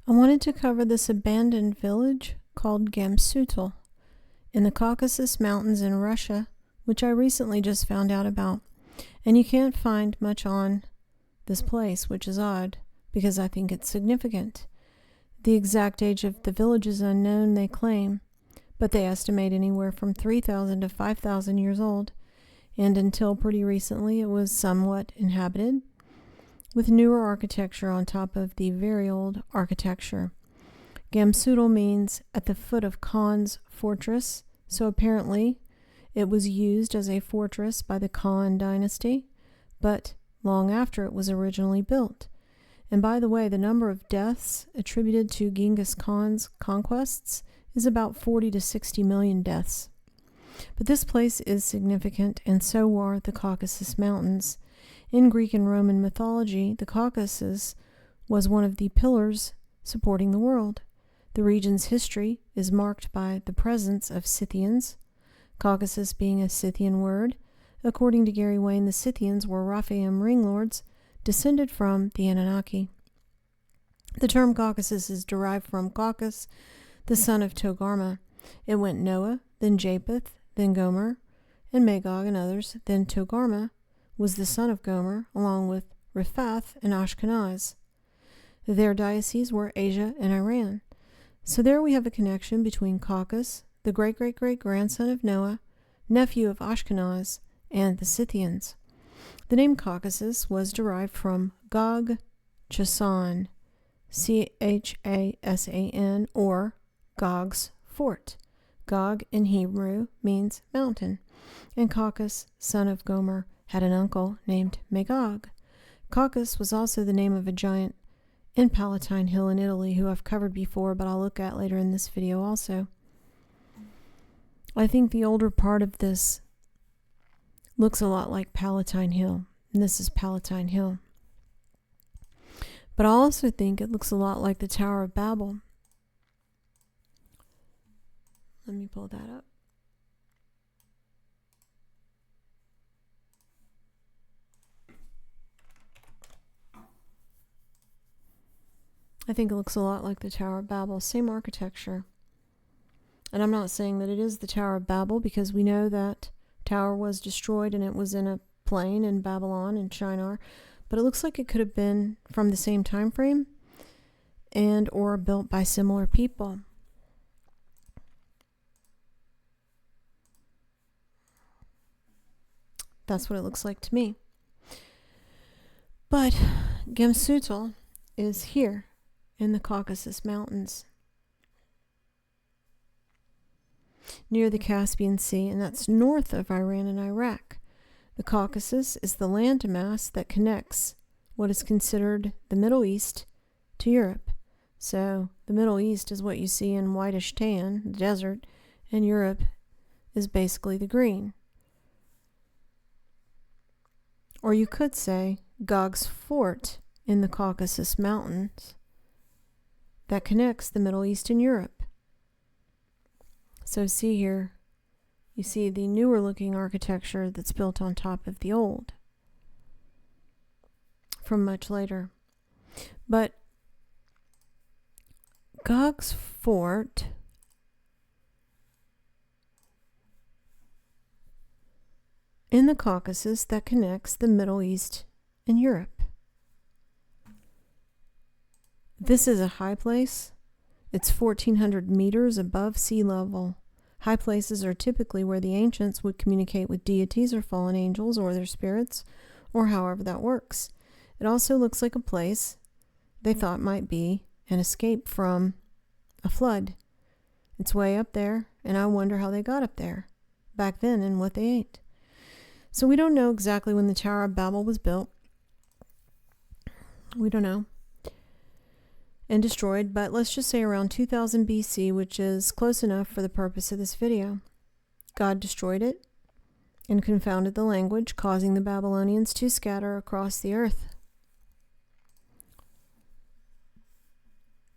I wanted to cover this abandoned village called Gamsutl in the Caucasus Mountains in Russia, which I recently just found out about. And you can't find much on this place, which is odd, because I think it's significant. The exact age of the village is unknown, they claim, but they estimate anywhere from 3,000 to 5,000 years old, and until pretty recently it was somewhat inhabited, with newer architecture on top of the very old architecture. Gamsutl means at the foot of Khan's fortress, so apparently it was used as a fortress by the Khan dynasty, but long after it was originally built. And by the way, the number of deaths attributed to Genghis Khan's conquests is about 40 to 60 million deaths. But this place is significant, and so are the Caucasus Mountains. In Greek and Roman mythology, the Caucasus was one of the pillars supporting the world. The region's history is marked by the presence of Scythians, Caucasus being a Scythian word. According to Gary Wayne, the Scythians were Raphaim ringlords descended from the Anunnaki. The term Caucasus is derived from Caucus, the son of Togarma. It went Noah, then Japheth, then Gomer, and Magog and others. Then Togarma was the son of Gomer, along with Riphath and Ashkenaz. Their dioceses were Asia and Iran. So there we have a connection between Caucasus, the great-great-great-grandson of Noah, nephew of Ashkenaz, and the Scythians. The name Caucasus was derived from Gog Chasan, Chasan, or Gog's fort. Gog in Hebrew means mountain, and Caucus, son of Gomer, had an uncle named Magog. Caucasus was also the name of a giant in Palatine Hill in Italy, who I've covered before, but I'll look at later in this video also. I think the older part of this looks a lot like Palatine Hill, and this is Palatine Hill. But I also think it looks a lot like the Tower of Babel. Let me pull that up. I think it looks a lot like the Tower of Babel, same architecture. And I'm not saying that it is the Tower of Babel, because we know that tower was destroyed and it was in a plain in Babylon and Shinar, but it looks like it could have been from the same time frame and or built by similar people. That's what it looks like to me. But Gamsutl is here in the Caucasus Mountains, near the Caspian Sea, and that's north of Iran and Iraq. The Caucasus is the landmass that connects what is considered the Middle East to Europe. So the Middle East is what you see in whitish tan, the desert, and Europe is basically the green. Or you could say Gog's fort in the Caucasus Mountains that connects the Middle East and Europe. So see here, you see the newer looking architecture that's built on top of the old from much later. But Gog's fort in the Caucasus that connects the Middle East and Europe. This is a high place. It's 1,400 meters above sea level. High places are typically where the ancients would communicate with deities or fallen angels or their spirits, or however that works. It also looks like a place they thought might be an escape from a flood. It's way up there, and I wonder how they got up there back then and what they ate. So we don't know exactly when the Tower of Babel was built. We don't know. And destroyed, but let's just say around 2000 BC, which is close enough for the purpose of this video. God destroyed it and confounded the language, causing the Babylonians to scatter across the earth.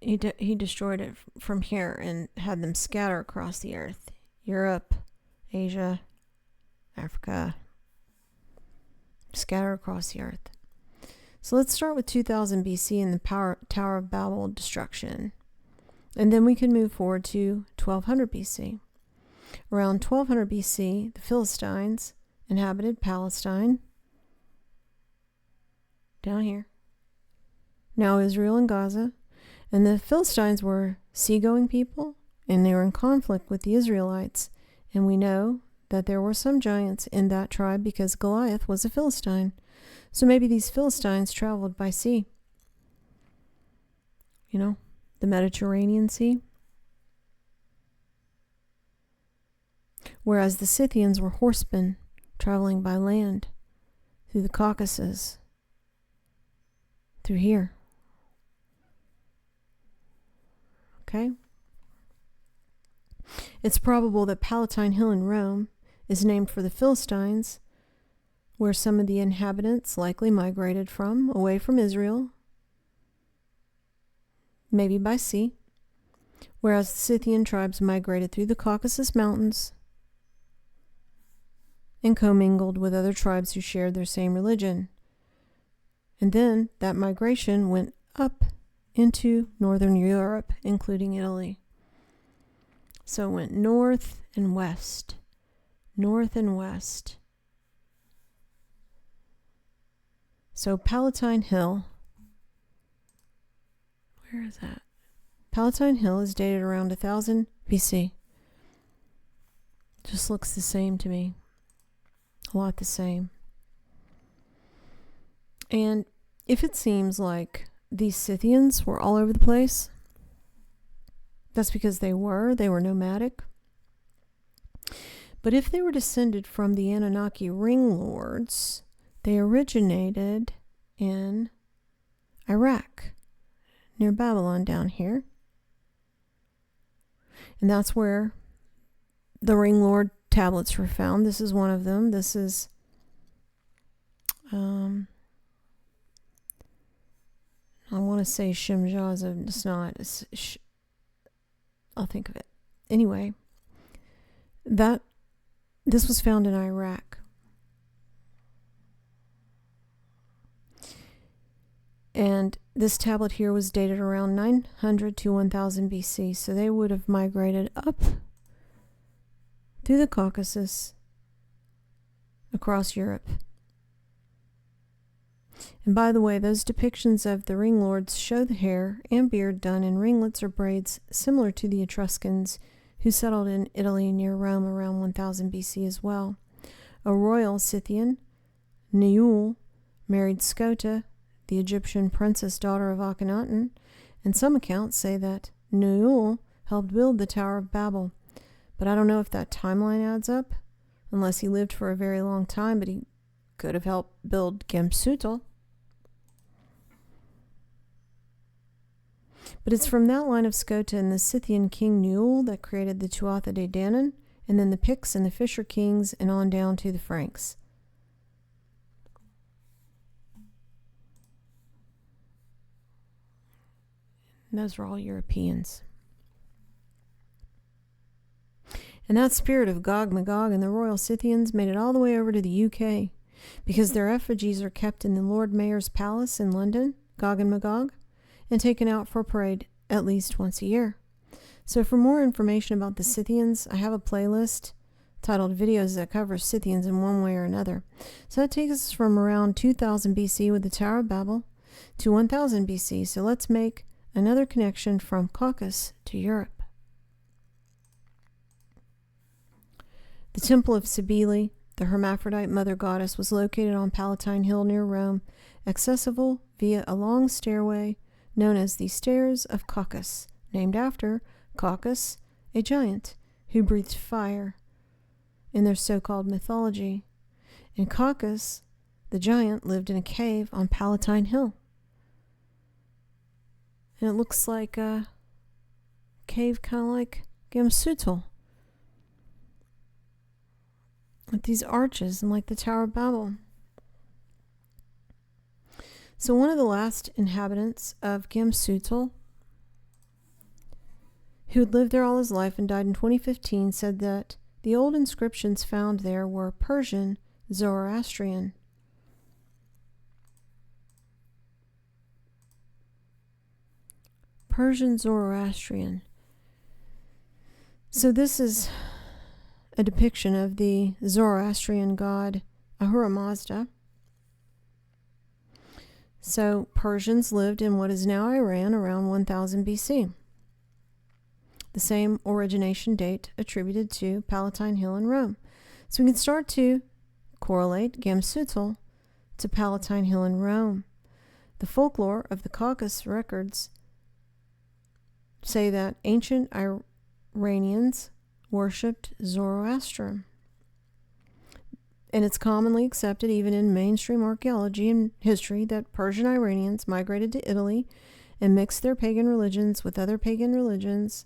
He destroyed it from here and had them scatter across the earth. Europe, Asia, Africa, scatter across the earth. So let's start with 2000 BC and the Tower of Babel destruction. And then we can move forward to 1200 BC. Around 1200 BC, the Philistines inhabited Palestine, down here, now Israel and Gaza. And the Philistines were seagoing people, and they were in conflict with the Israelites. And we know that there were some giants in that tribe because Goliath was a Philistine. So maybe these Philistines traveled by sea. You know, the Mediterranean Sea. Whereas the Scythians were horsemen traveling by land through the Caucasus, through here. Okay? It's probable that Palatine Hill in Rome is named for the Philistines, where some of the inhabitants likely migrated from, away from Israel, maybe by sea, whereas the Scythian tribes migrated through the Caucasus Mountains and commingled with other tribes who shared their same religion. And then that migration went up into northern Europe, including Italy. So it went north and west, north and west. So Palatine Hill, where is that? Palatine Hill is dated around 1000 BC. Just looks the same to me. A lot the same. And if it seems like these Scythians were all over the place, that's because they were nomadic. But if they were descended from the Anunnaki ring lords, they originated in Iraq, near Babylon down here. And that's where the ring lord tablets were found. This is one of them. This is I want to say Shimjaza. It's not. I'll think of it. Anyway, this was found in Iraq. And this tablet here was dated around 900 to 1000 BC. So they would have migrated up through the Caucasus across Europe. And by the way, those depictions of the ring lords show the hair and beard done in ringlets or braids similar to the Etruscans who settled in Italy near Rome around 1000 BC as well. A royal Scythian, Neul, married Scota, the Egyptian princess daughter of Akhenaten, and some accounts say that Neul helped build the Tower of Babel. But I don't know if that timeline adds up, unless he lived for a very long time, but he could have helped build Gamsutl. But it's from that line of Scota and the Scythian king Neul that created the Tuatha De Danann, and then the Picts and the Fisher kings, and on down to the Franks. And those were all Europeans. And that spirit of Gog Magog and the royal Scythians made it all the way over to the UK, because their effigies are kept in the Lord Mayor's Palace in London, Gog and Magog, and taken out for a parade at least once a year. So for more information about the Scythians, I have a playlist titled Videos that cover Scythians in one way or another. So that takes us from around 2000 BC with the Tower of Babel to 1000 BC. So let's make another connection from Caucasus to Europe. The Temple of Cybele, the hermaphrodite mother goddess, was located on Palatine Hill near Rome, accessible via a long stairway known as the Stairs of Caucasus, named after Caucasus, a giant who breathed fire in their so-called mythology. In Caucasus, the giant lived in a cave on Palatine Hill. And it looks like a cave kind of like Gamsutl, with these arches and like the Tower of Babel. So one of the last inhabitants of Gamsutl, who had lived there all his life and died in 2015, said that the old inscriptions found there were Persian Zoroastrian. Persian Zoroastrian. So this is a depiction of the Zoroastrian god Ahura Mazda. So Persians lived in what is now Iran around 1000 BC. The same origination date attributed to Palatine Hill in Rome. So we can start to correlate Gamsutl to Palatine Hill in Rome. The folklore of the Caucasus records say that ancient Iranians worshipped Zoroaster. And it's commonly accepted, even in mainstream archaeology and history, that Persian Iranians migrated to Italy and mixed their pagan religions with other pagan religions.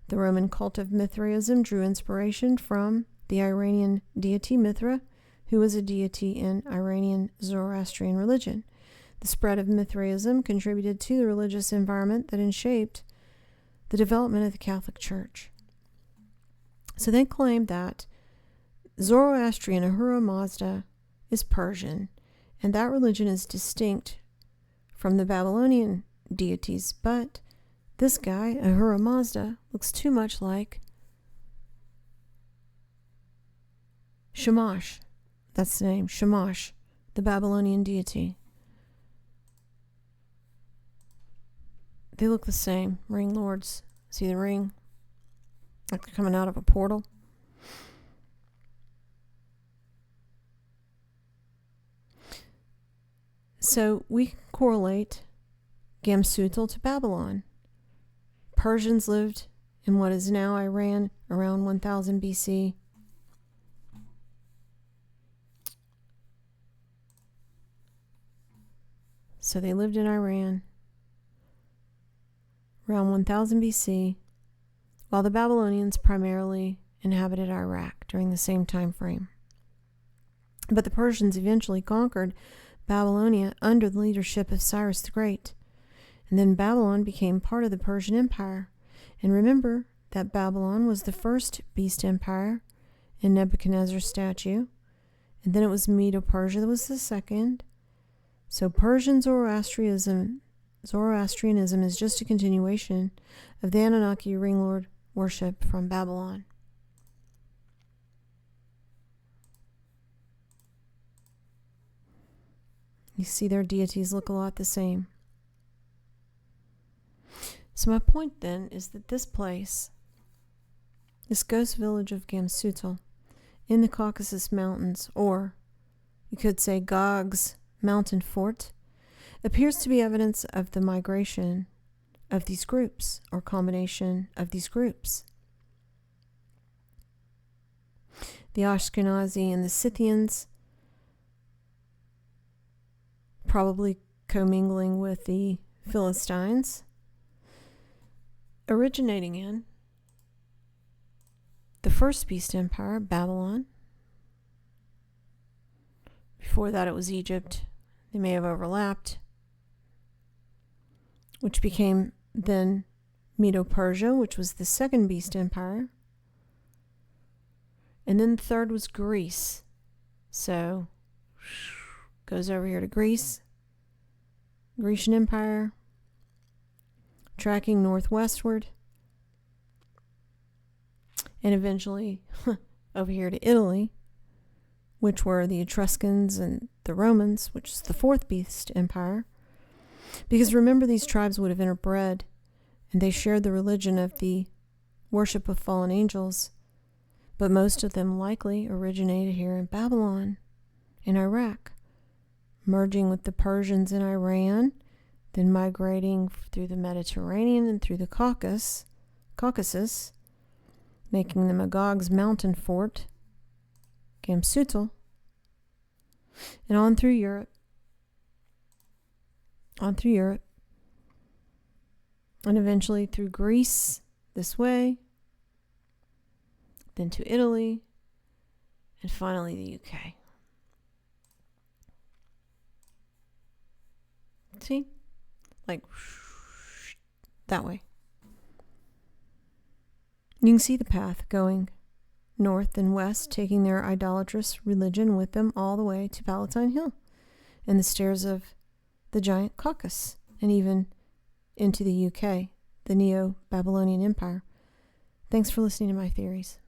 The Roman cult of Mithraism drew inspiration from the Iranian deity Mithra, who was a deity in Iranian Zoroastrian religion. The spread of Mithraism contributed to the religious environment that shaped the development of the Catholic Church. So they claim that Zoroastrian Ahura Mazda is Persian, and that religion is distinct from the Babylonian deities, but this guy, Ahura Mazda, looks too much like Shamash. That's the name, Shamash, the Babylonian deity. They look the same. Ring lords. See the ring? Like they're coming out of a portal. So we can correlate Gamsutl to Babylon. Persians lived in what is now Iran around 1000 BC. So they lived in Iran around 1000 BC, while the Babylonians primarily inhabited Iraq during the same time frame. But the Persians eventually conquered Babylonia under the leadership of Cyrus the Great, and then Babylon became part of the Persian Empire. And remember that Babylon was the first beast empire in Nebuchadnezzar's statue, and then it was Medo-Persia that was the second. So Persian Zoroastrianism is just a continuation of the Anunnaki ring lord worship from Babylon. You see their deities look a lot the same. So my point then is that this place, this ghost village of Gamsutl in the Caucasus Mountains, or you could say Gog's mountain fort, appears to be evidence of the migration of these groups, or combination of these groups. The Ashkenazi and the Scythians probably commingling with the Philistines, originating in the first beast empire, Babylon. Before that it was Egypt. They may have overlapped, which became then Medo-Persia, which was the second beast empire. And then the third was Greece. So goes over here to Greece, Grecian Empire, tracking northwestward, and eventually over here to Italy, which were the Etruscans and the Romans, which is the fourth beast empire. Because remember, these tribes would have interbred, and they shared the religion of the worship of fallen angels, but most of them likely originated here in Babylon, in Iraq, merging with the Persians in Iran, then migrating through the Mediterranean and through the Caucasus, making the Magog's mountain fort, Gamsutl, and on through Europe, and eventually through Greece this way, then to Italy, and finally the UK. See? Like that way. You can see the path going north and west, taking their idolatrous religion with them all the way to Palatine Hill and the stairs of the giant Caucasus, and even into the UK the Neo-Babylonian Empire. Thanks for listening to my theories.